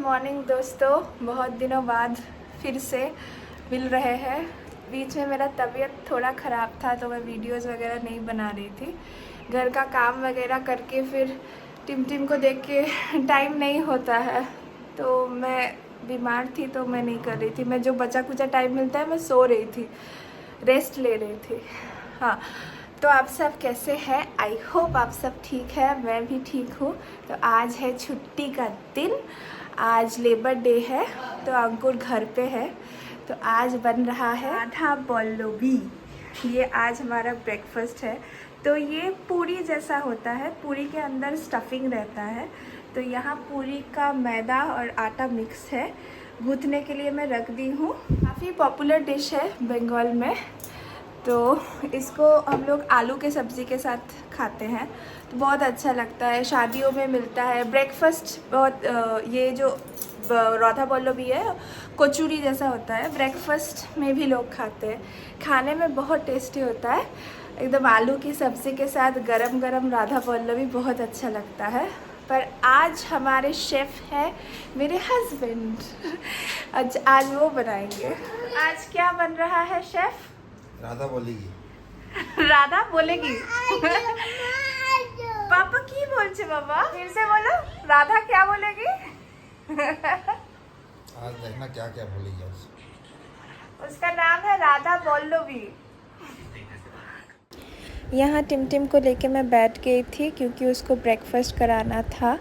Morning दोस्तों, बहुत दिनों बाद फिर से मिल रहे हैं। बीच में मेरा तबीयत थोड़ा ख़राब था तो मैं वीडियोस वगैरह नहीं बना रही थी। घर का काम वगैरह करके फिर टिम को देख के टाइम नहीं होता है, तो मैं बीमार थी तो मैं नहीं कर रही थी। मैं जो बचा कुचा टाइम मिलता है मैं सो रही थी, रेस्ट ले रही थी। हाँ, तो आप सब कैसे हैं? आई होप आप सब ठीक है, मैं भी ठीक हूँ। तो आज है छुट्टी का दिन, आज लेबर डे है तो अंकुर घर पे है। तो आज बन रहा है राधा पल्लवी। ये आज हमारा ब्रेकफास्ट है। तो ये पूरी जैसा होता है, पूरी के अंदर स्टफिंग रहता है। तो यहाँ पूरी का मैदा और आटा मिक्स है, गूँथने के लिए मैं रख दी हूँ। काफ़ी पॉपुलर डिश है बंगाल में। तो इसको हम लोग आलू के सब्ज़ी के साथ खाते हैं तो बहुत अच्छा लगता है। शादियों में मिलता है ब्रेकफास्ट। बहुत ये जो राधा पल्लवी है कचौरी जैसा होता है, ब्रेकफास्ट में भी लोग खाते हैं। खाने में बहुत टेस्टी होता है, एकदम आलू की सब्ज़ी के साथ गरम गरम राधा पल्लवी बहुत अच्छा लगता है। पर आज हमारे शेफ़ है मेरे हस्बैंड। आज वो बनाएंगे। आज क्या बन रहा है शेफ़? राधा बोलेगी। राधा बोलेगी। पापा की बोलছে बाबा? फिर से बोलो, राधा क्या बोलेगी? आज देखना क्या क्या बोलेगी आज। उसका नाम है राधा पल्लवी। यहाँ टिम को लेके मैं बैठ गई थी क्योंकि उसको ब्रेकफास्ट कराना था।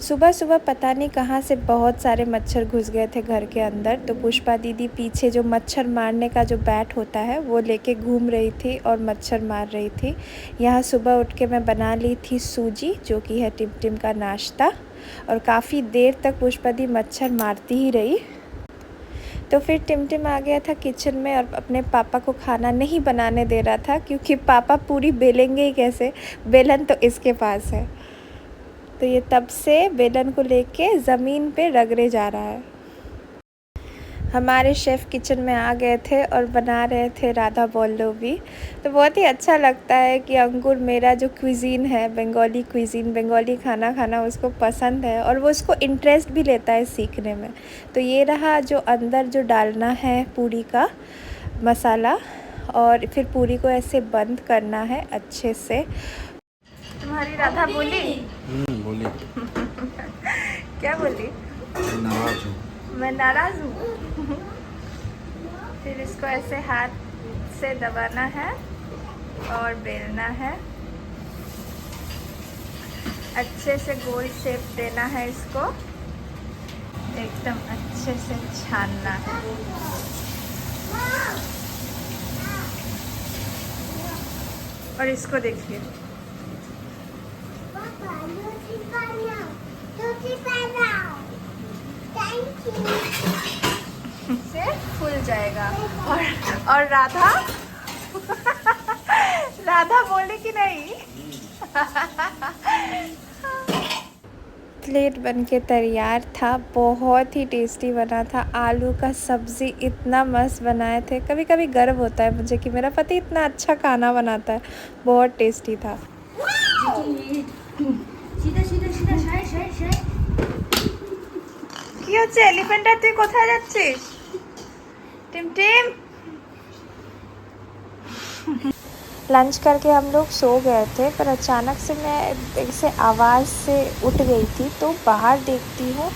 सुबह सुबह पता नहीं कहाँ से बहुत सारे मच्छर घुस गए थे घर के अंदर। तो पुष्पा दीदी पीछे जो मच्छर मारने का जो बैट होता है वो लेके घूम रही थी और मच्छर मार रही थी। यहाँ सुबह उठ के मैं बना ली थी सूजी, जो कि है टिम का नाश्ता। और काफ़ी देर तक पुष्पा दी मच्छर मारती ही रही। तो फिर टिम आ गया था किचन में और अपने पापा को खाना नहीं बनाने दे रहा था, क्योंकि पापा पूरी बेलेंगे ही कैसे, बेलन तो इसके पास है। तो ये तब से बेलन को लेके ज़मीन पे रगड़े जा रहा है। हमारे शेफ़ किचन में आ गए थे और बना रहे थे राधा पल्लवी। तो बहुत ही अच्छा लगता है कि अंकुर मेरा जो क्विज़ीन है, बंगाली क्विज़ीन, बंगाली खाना खाना उसको पसंद है और वो उसको इंटरेस्ट भी लेता है सीखने में। तो ये रहा जो अंदर जो डालना है पूरी का मसाला, और फिर पूरी को ऐसे बंद करना है अच्छे से। तुम्हारी राधा बोली? बोली। क्या बोली? नाराज हूँ। मैं नाराज़ हूँ। फिर इसको ऐसे हाथ से दबाना है और बेलना है, अच्छे से गोल शेप देना है इसको, एकदम अच्छे से छानना है। और इसको देखिए, से फूल जाएगा। और राधा राधा बोले कि नहीं? प्लेट बनके तैयार था, बहुत ही टेस्टी बना था। आलू का सब्ज़ी इतना मस्त बनाए थे। कभी कभी गर्व होता है मुझे कि मेरा पति इतना अच्छा खाना बनाता है। बहुत टेस्टी था। কি হচ্ছে এলিফ্যান্টার, তুই কোথায় যাচ্ছিস? टिम लंच करके हम लोग सो गए थे, पर अचानक से मैं ऐसे आवाज़ से उठ गई थी। तो बाहर देखती हूँ,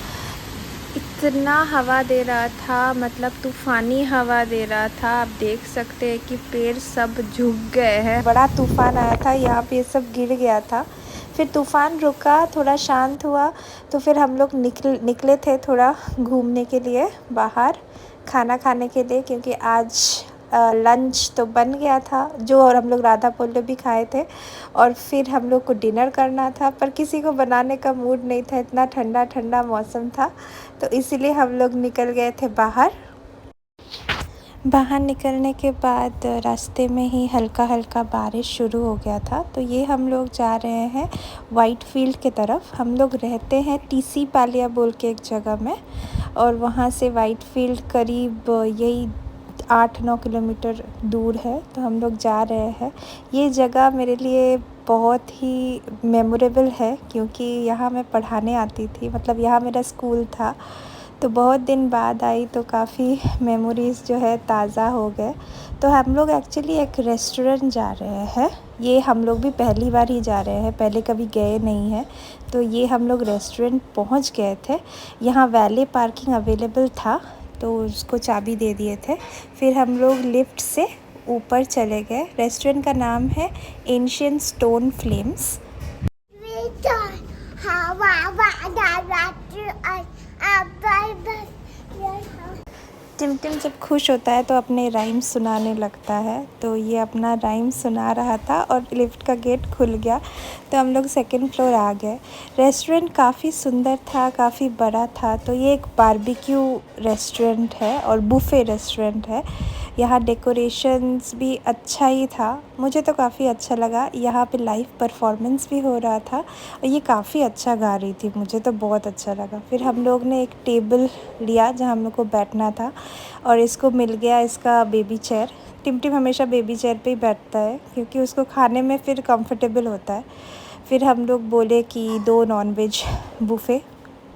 इतना हवा दे रहा था, मतलब तूफ़ानी हवा दे रहा था। आप देख सकते हैं कि पेड़ सब झुक गए हैं। बड़ा तूफ़ान आया था, यहाँ पे सब गिर गया था। फिर तूफ़ान रुका, थोड़ा शांत हुआ, तो फिर हम लोग निकले थे थोड़ा घूमने के लिए बाहर, खाना खाने के लिए, क्योंकि आज लंच तो बन गया था जो, और हम लोग राधा पल्लवी खाए थे। और फिर हम लोग को डिनर करना था, पर किसी को बनाने का मूड नहीं था, इतना ठंडा ठंडा मौसम था। तो इसीलिए हम लोग निकल गए थे बाहर। बाहर निकलने के बाद रास्ते में ही हल्का हल्का बारिश शुरू हो गया था। तो ये हम लोग जा रहे हैं वाइट फील्ड के तरफ। हम लोग रहते हैं टीसी पालिया बोल के एक जगह में, और वहाँ से वाइट फील्ड करीब यही 8-9 किलोमीटर दूर है। तो हम लोग जा रहे हैं। ये जगह मेरे लिए बहुत ही मेमोरेबल है क्योंकि यहाँ मैं पढ़ाने आती थी, मतलब यहाँ मेरा स्कूल था। तो बहुत दिन बाद आई तो काफ़ी मेमोरीज़ जो है ताज़ा हो गए। तो हम लोग एक्चुअली एक रेस्टोरेंट जा रहे हैं। ये हम लोग भी पहली बार ही जा रहे हैं, पहले कभी गए नहीं हैं। तो ये हम लोग रेस्टोरेंट पहुँच गए थे। यहाँ वैले पार्किंग अवेलेबल था तो उसको चाबी दे दिए थे। फिर हम लोग लिफ्ट से ऊपर चले गए। रेस्टोरेंट का नाम है एंशिएंट स्टोन फ्लेम्स। टिमटिम जब खुश होता है तो अपने राइम्स सुनाने लगता है, तो ये अपना राइम्स सुना रहा था और लिफ्ट का गेट खुल गया तो हम लोग सेकंड फ्लोर आ गए। रेस्टोरेंट काफ़ी सुंदर था, काफ़ी बड़ा था। तो ये एक बारबेक्यू रेस्टोरेंट है और बुफ़े रेस्टोरेंट है। यहाँ डेकोरेशंस भी अच्छा ही था, मुझे तो काफ़ी अच्छा लगा। यहाँ पे लाइव परफॉर्मेंस भी हो रहा था और ये काफ़ी अच्छा गा रही थी, मुझे तो बहुत अच्छा लगा। फिर हम लोग ने एक टेबल लिया जहाँ हम लोग को बैठना था और इसको मिल गया इसका बेबी चेयर। टिमटिम हमेशा बेबी चेयर पे ही बैठता है क्योंकि उसको खाने में फिर कंफर्टेबल होता है। फिर हम लोग बोले कि 2 नॉनवेज बुफ़े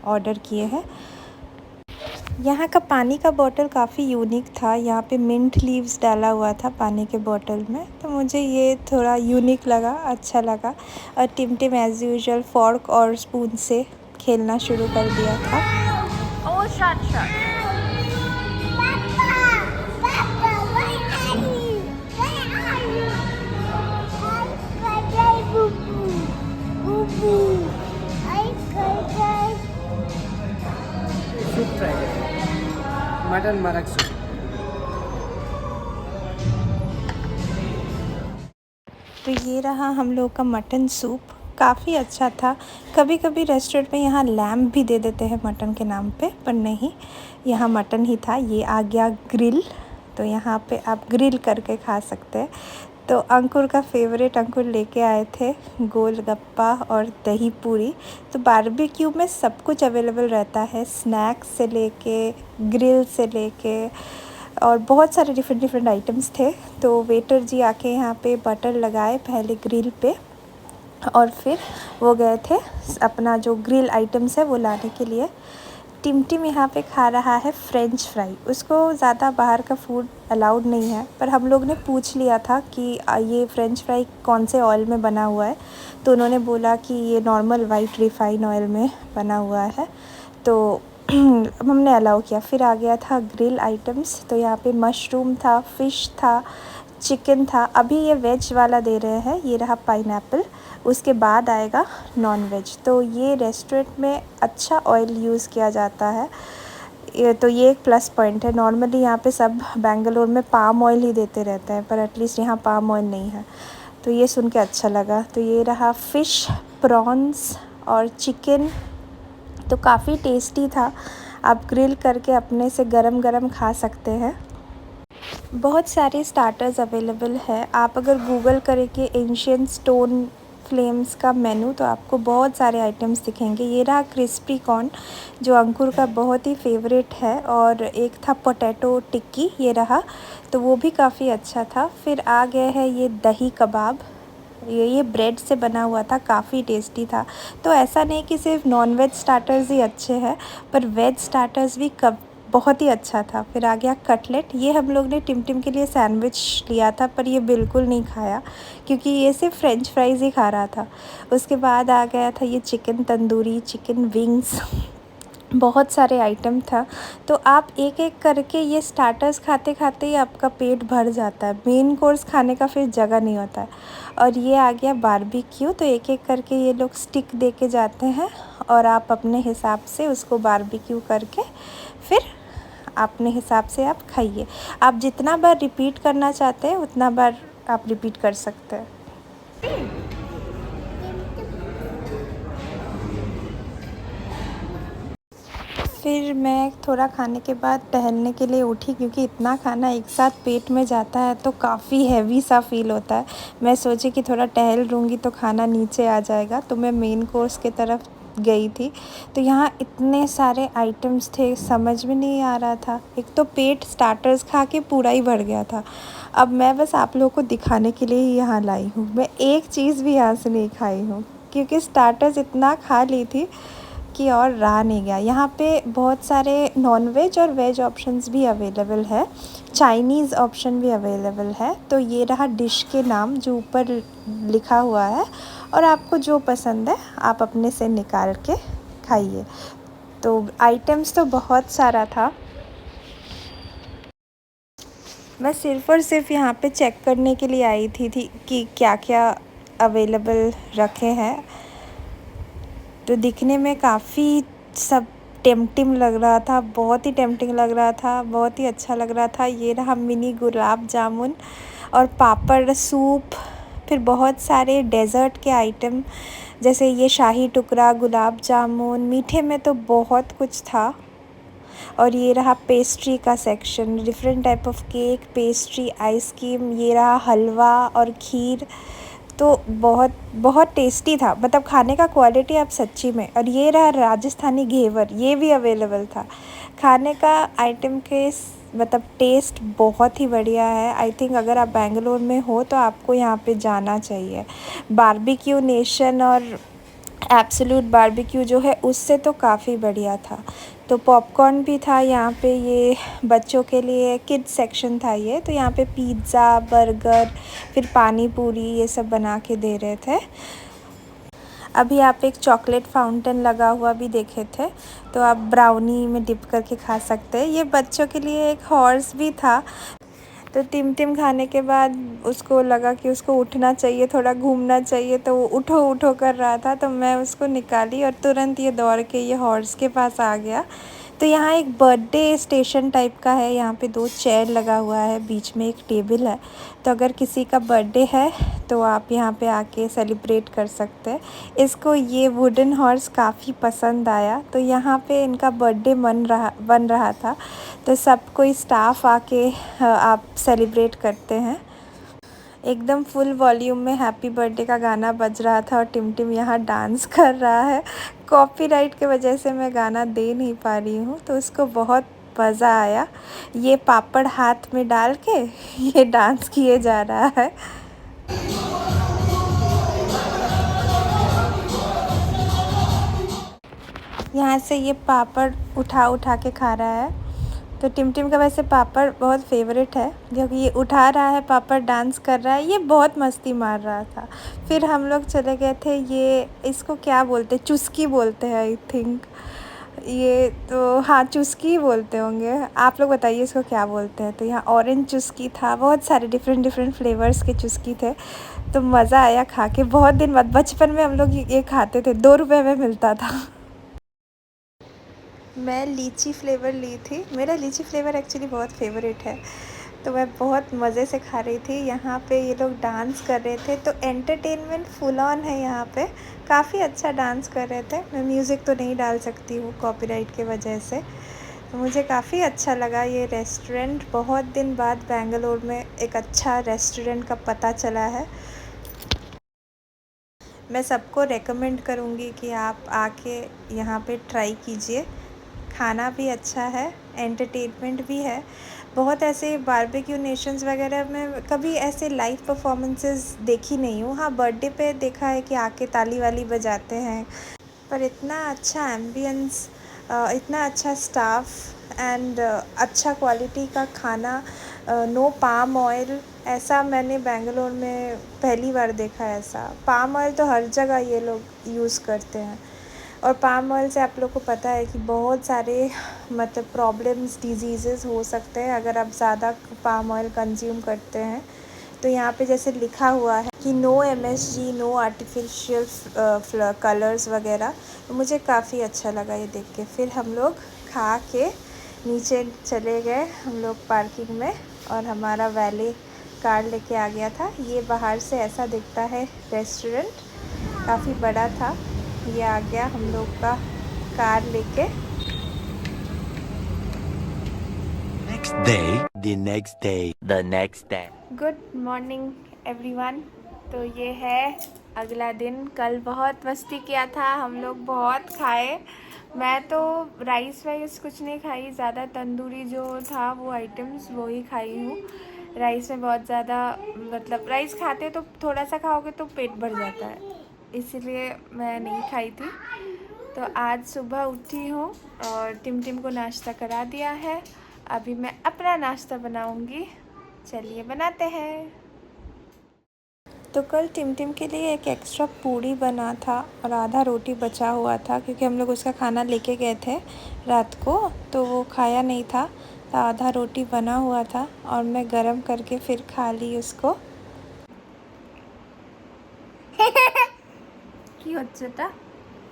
ऑर्डर किए हैं। यहाँ का पानी का बॉटल काफ़ी यूनिक था। यहाँ पे मिंट लीव्स डाला हुआ था पानी के बॉटल में, तो मुझे ये थोड़ा यूनिक लगा, अच्छा लगा। और टिमटिम एज़ यूजुअल फ़ॉर्क और स्पून से खेलना शुरू कर दिया था। Oh, shut. सूप ट्राई करें, मटन मरक सूप। तो ये रहा हम लोग का मटन सूप, काफ़ी अच्छा था। कभी कभी रेस्टोरेंट में यहाँ लैम्प भी दे देते हैं मटन के नाम पे, पर नहीं, यहाँ मटन ही था। ये आ गया ग्रिल, तो यहाँ पे आप ग्रिल करके खा सकते हैं। तो अंकुर का फेवरेट, अंकुर लेके आए थे गोलगप्पा और दही पूरी। तो बारबेक्यू में सब कुछ अवेलेबल रहता है, स्नैक्स से लेके ग्रिल से लेके, और बहुत सारे डिफरेंट आइटम्स थे। तो वेटर जी आके यहाँ पे बटर लगाए पहले ग्रिल पे और फिर वो गए थे अपना जो ग्रिल आइटम्स है वो लाने के लिए। टिमटिम यहाँ पे खा रहा है फ्रेंच फ्राई। उसको ज़्यादा बाहर का फूड अलाउड नहीं है, पर हम लोग ने पूछ लिया था कि ये फ्रेंच फ्राई कौन से ऑयल में बना हुआ है, तो उन्होंने बोला कि ये नॉर्मल वाइट रिफाइन ऑयल में बना हुआ है, तो हमने अलाउ किया। फिर आ गया था ग्रिल आइटम्स। तो यहाँ पे मशरूम था, फ़िश था, चिकन था। अभी ये वेज वाला दे रहे हैं, ये रहा पाइनएप्पल। उसके बाद आएगा नॉन वेज। तो ये रेस्टोरेंट में अच्छा ऑयल यूज़ किया जाता है, तो ये एक प्लस पॉइंट है। नॉर्मली यहाँ पे सब बेंगलोर में पाम ऑयल ही देते रहते हैं, पर एटलीस्ट यहाँ पाम ऑयल नहीं है, तो ये सुन के अच्छा लगा। तो ये रहा फ़िश, प्रॉन्स और चिकन, तो काफ़ी टेस्टी था। आप ग्रिल करके अपने से गरम गरम खा सकते हैं। बहुत सारे स्टार्टर्स अवेलेबल है। आप अगर गूगल करेंगे एंशिएंट स्टोन फ्लेम्स का मेनू तो आपको बहुत सारे आइटम्स दिखेंगे। ये रहा क्रिस्पी कॉर्न जो अंकुर का बहुत ही फेवरेट है, और एक था पोटैटो टिक्की, ये रहा, तो वो भी काफ़ी अच्छा था। फिर आ गए हैं ये दही कबाब, ये ब्रेड से बना हुआ था, काफ़ी टेस्टी था। तो ऐसा नहीं कि सिर्फ नॉनवेज स्टार्टर्स ही अच्छे हैं, पर वेज स्टार्टर्स भी बहुत ही अच्छा था। फिर आ गया कटलेट। ये हम लोग ने टिमटिम के लिए सैंडविच लिया था, पर ये बिल्कुल नहीं खाया क्योंकि ये सिर्फ फ्रेंच फ्राइज़ ही खा रहा था। उसके बाद आ गया था ये चिकन तंदूरी, चिकन विंग्स, बहुत सारे आइटम था। तो आप एक एक करके ये स्टार्टर्स खाते खाते ही आपका पेट भर जाता है, मेन कोर्स खाने का फिर जगह नहीं होता है। और ये आ गया बारबेक्यू। तो एक एक करके ये लोग स्टिक दे के जाते हैं और आप अपने हिसाब से उसको बारबेक्यू करके फिर अपने हिसाब से आप खाइए। आप जितना बार रिपीट करना चाहते हैं उतना बार आप रिपीट कर सकते हैं। फिर मैं थोड़ा खाने के बाद टहलने के लिए उठी क्योंकि इतना खाना एक साथ पेट में जाता है तो काफ़ी हैवी सा फील होता है। मैं सोची कि थोड़ा टहल लूँगी तो खाना नीचे आ जाएगा, तो मैं मेन कोर्स की तरफ गई थी, तो यहाँ इतने सारे आइटम्स थे, समझ में नहीं आ रहा था। एक तो पेट स्टार्टर्स खा के पूरा ही भर गया था। अब मैं बस आप लोगों को दिखाने के लिए ही यहाँ लाई हूँ। मैं एक चीज़ भी यहाँ से नहीं खाई हूँ क्योंकि स्टार्टर्स इतना खा ली थी कि और रहा नहीं गया। यहाँ पे बहुत सारे नॉन वेज और वेज ऑप्शंस भी अवेलेबल है, चाइनीज़ ऑप्शन भी अवेलेबल है। तो ये रहा डिश के नाम जो ऊपर लिखा हुआ है, और आपको जो पसंद है आप अपने से निकाल के खाइए। तो आइटम्स तो बहुत सारा था। मैं सिर्फ़ और सिर्फ यहाँ पे चेक करने के लिए आई थी कि क्या क्या अवेलेबल रखे हैं। तो दिखने में काफ़ी सब टेम्पटिंग लग रहा था, बहुत ही टेम्पटिंग लग रहा था, बहुत ही अच्छा लग रहा था। ये रहा मिनी गुलाब जामुन और पापड़, सूप, फिर बहुत सारे डेज़र्ट के आइटम जैसे ये शाही टुकड़ा, गुलाब जामुन, मीठे में तो बहुत कुछ था। और ये रहा पेस्ट्री का section, different type of cake, pastry, ice cream, ये रहा हलवा और खीर। तो बहुत बहुत टेस्टी था, मतलब खाने का क्वालिटी आप सच्ची में। और ये रहा राजस्थानी घेवर, ये भी अवेलेबल था। खाने का आइटम के मतलब टेस्ट बहुत ही बढ़िया है। आई थिंक अगर आप बेंगलोर में हो तो आपको यहाँ पे जाना चाहिए। बारबेक्यू नेशन और एब्सोल्यूट बारबेक्यू जो है उससे तो काफ़ी बढ़िया था। तो पॉपकॉर्न भी था यहाँ पे, ये बच्चों के लिए किड्स सेक्शन था ये। तो यहाँ पे पिज़्ज़ा, बर्गर, फिर पानी पूरी ये सब बना के दे रहे थे। अभी आप एक चॉकलेट फाउंटेन लगा हुआ भी देखे थे, तो आप ब्राउनी में डिप करके खा सकते हैं। ये बच्चों के लिए एक हॉर्स भी था। तो टिम खाने के बाद उसको लगा कि उसको उठना चाहिए, थोड़ा घूमना चाहिए, तो वो उठो उठो कर रहा था। तो मैं उसको निकाली और तुरंत ये दौड़ के ये हॉर्स के पास आ गया। तो यहाँ एक बर्थडे स्टेशन टाइप का है, यहाँ पे 2 चेयर लगा हुआ है, बीच में एक टेबल है। तो अगर किसी का बर्थडे है तो आप यहाँ पे आके सेलिब्रेट कर सकते हैं। इसको ये वुडन हॉर्स काफ़ी पसंद आया, तो यहाँ पे इनका बर्थडे बन रहा था। तो सब कोई स्टाफ आके आप सेलिब्रेट करते हैं। एकदम फुल वॉल्यूम में हैप्पी बर्थडे का गाना बज रहा था और टिम यहाँ डांस कर रहा है। कॉपीराइट के वजह से मैं गाना दे नहीं पा रही हूँ, तो उसको बहुत मज़ा आया। ये पापड़ हाथ में डाल के ये डांस किए जा रहा है। यहाँ से ये पापड़ उठा के खा रहा है। तो टिम का वैसे पापड़ बहुत फेवरेट है, क्योंकि ये उठा रहा है पापड़, डांस कर रहा है, ये बहुत मस्ती मार रहा था। फिर हम लोग चले गए थे, ये इसको क्या बोलते हैं, चुस्की बोलते हैं आई थिंक। ये तो हाँ चुस्की ही बोलते होंगे, आप लोग बताइए इसको क्या बोलते हैं। तो यहाँ ऑरेंज चुस्की था, बहुत सारे डिफरेंट फ्लेवर्स के चुस्की थे। तो मज़ा आया खा के, बहुत दिन बाद। बचपन में हम लोग ये खाते थे, 2 रुपये में मिलता था। मैं लीची फ्लेवर ली थी, मेरा लीची फ्लेवर एक्चुअली बहुत फेवरेट है, तो मैं बहुत मज़े से खा रही थी। यहाँ पे ये लोग डांस कर रहे थे, तो एंटरटेनमेंट फुल ऑन है यहाँ पे, काफ़ी अच्छा डांस कर रहे थे। मैं म्यूज़िक तो नहीं डाल सकती हूँ कॉपीराइट के वजह से। तो मुझे काफ़ी अच्छा लगा ये रेस्टोरेंट, बहुत दिन बाद बेंगलोर में एक अच्छा रेस्टोरेंट का पता चला है। मैं सबको रेकमेंड करूँगी कि आप आके यहाँ पे ट्राई कीजिए। खाना भी अच्छा है, एंटरटेनमेंट भी है। बहुत ऐसे बारबेक्यू नेशंस वगैरह में कभी ऐसे लाइव परफॉर्मेंसेस देखी नहीं हूँ। हाँ, बर्थडे पे देखा है कि आके ताली वाली बजाते हैं, पर इतना अच्छा एम्बियंस, इतना अच्छा स्टाफ एंड अच्छा क्वालिटी का खाना, नो पाम ऑयल, ऐसा मैंने बेंगलोर में पहली बार देखा है। ऐसा पाम ऑयल तो हर जगह ये लोग यूज़ करते हैं, और पाम ऑयल से आप लोग को पता है कि बहुत सारे मतलब प्रॉब्लम्स, डिजीज़ेज़ हो सकते हैं अगर आप ज़्यादा पाम ऑयल कंज्यूम करते हैं। तो यहाँ पे जैसे लिखा हुआ है कि no MSG, no artificial colours वगैरह। तो मुझे काफ़ी अच्छा लगा ये देख के। फिर हम लोग खा के नीचे चले गए हम लोग पार्किंग में, और हमारा वैले कार लेके आ गया था। ये बाहर से ऐसा दिखता है रेस्टोरेंट, काफ़ी बड़ा था। ये आ गया हम लोग का कार लेके। the next day. Good morning everyone. तो ये है अगला दिन। कल बहुत मस्ती किया था हम लोग, बहुत खाए। मैं तो राइस वाइस कुछ नहीं खाई, ज़्यादा तंदूरी जो था वो आइटम्स वो ही खाई हूँ। राइस में बहुत ज़्यादा, मतलब राइस खाते तो थोड़ा सा खाओगे तो पेट भर जाता है, इसीलिए मैं नहीं खाई थी। तो आज सुबह उठी हूँ और टिम को नाश्ता करा दिया है। अभी मैं अपना नाश्ता बनाऊँगी, चलिए बनाते हैं। तो कल टिम के लिए एक एक्स्ट्रा पूड़ी बना था और आधा रोटी बचा हुआ था, क्योंकि हम लोग उसका खाना लेके गए थे रात को, तो वो खाया नहीं था, तो आधा रोटी बना हुआ था और मैं गरम करके फिर खा ली उसको। কি হচ্ছে তা?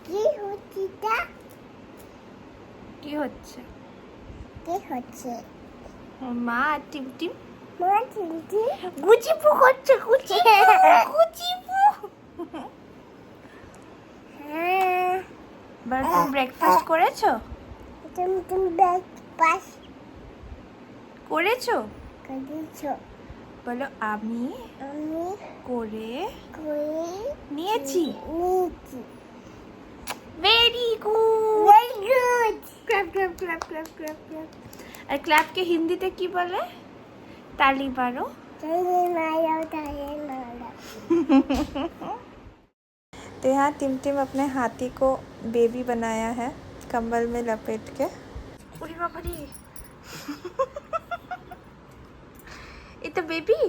কি হচ্ছেটা? কি হচ্ছে? কি হচ্ছে? মা আর টিম মা চিনছি গুচিপু করছে, গুচিপু। হ্যাঁ তুমি ব্রেকফাস্ট করেছো? তুমি ব্যাগ পাস করেছো? করেছো? বলো আমি আমি করে করে নিয়েছি। নিয়েছি। Very good. Very good. Clap clap clap clap clap clap. আর ক্ল্যাপকে হিন্দিতে কি বলে? তালি মারো। তাইলে মারো তাইলে মারো। तो यहाँ टिम अपने हाथी को बेबी बनाया है कंबल में लपेट के। ওরে বাবা রে, এটা বেবি,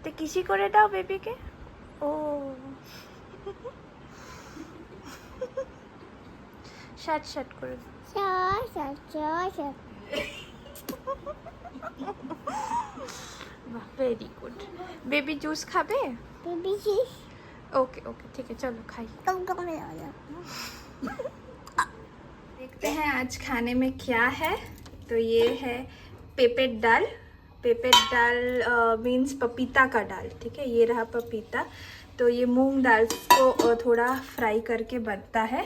তো কিসি করে দাও বেবিকে। ও শাট শাট করে দাও। চল বাহ, ভেরি গুড। বেবি জুস খাবে? বেবি ओके ओके ठीक है, चलो खाइए। কম কম লাগা। देखते हैं आज खाने में क्या है। तो ये है पेपेट दाल। पेपेट दाल मीन्स पपीता का दाल, ठीक है। ये रहा पपीता। तो ये मूंग दाल को थोड़ा फ्राई करके बनता है।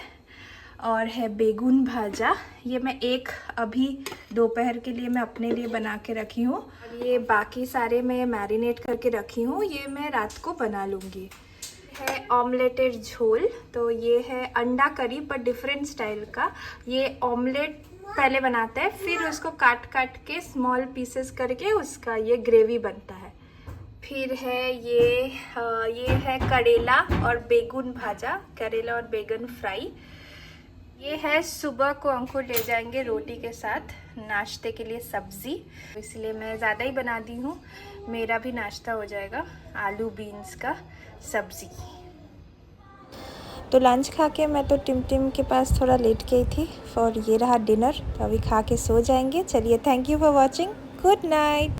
और है बेगुन भाजा। ये मैं एक अभी दोपहर के लिए मैं अपने लिए बना के रखी हूँ, और ये बाकी सारे मैं मैरिनेट करके रखी हूँ, ये मैं रात को बना लूँगी। है ऑमलेटेड झोल। तो ये है अंडा करी पर डिफरेंट स्टाइल का। ये ऑमलेट पहले बनाते हैं, फिर उसको काट काट के स्मॉल पीसेस करके उसका ये ग्रेवी बनता है। फिर है ये है करेला और बेगुन भाजा, करेला और बेगन फ्राई। ये है सुबह को अंकुर ले जाएंगे रोटी के साथ नाश्ते के लिए सब्ज़ी, इसलिए मैं ज़्यादा ही बना दी हूँ, मेरा भी नाश्ता हो जाएगा। आलू बीन्स का सब्ज़ी। तो लंच खा के मैं तो टिम के पास थोड़ा लेट गई थी, और ये रहा डिनर। तो अभी खा के सो जाएंगे। चलिए, thank you for watching, good night.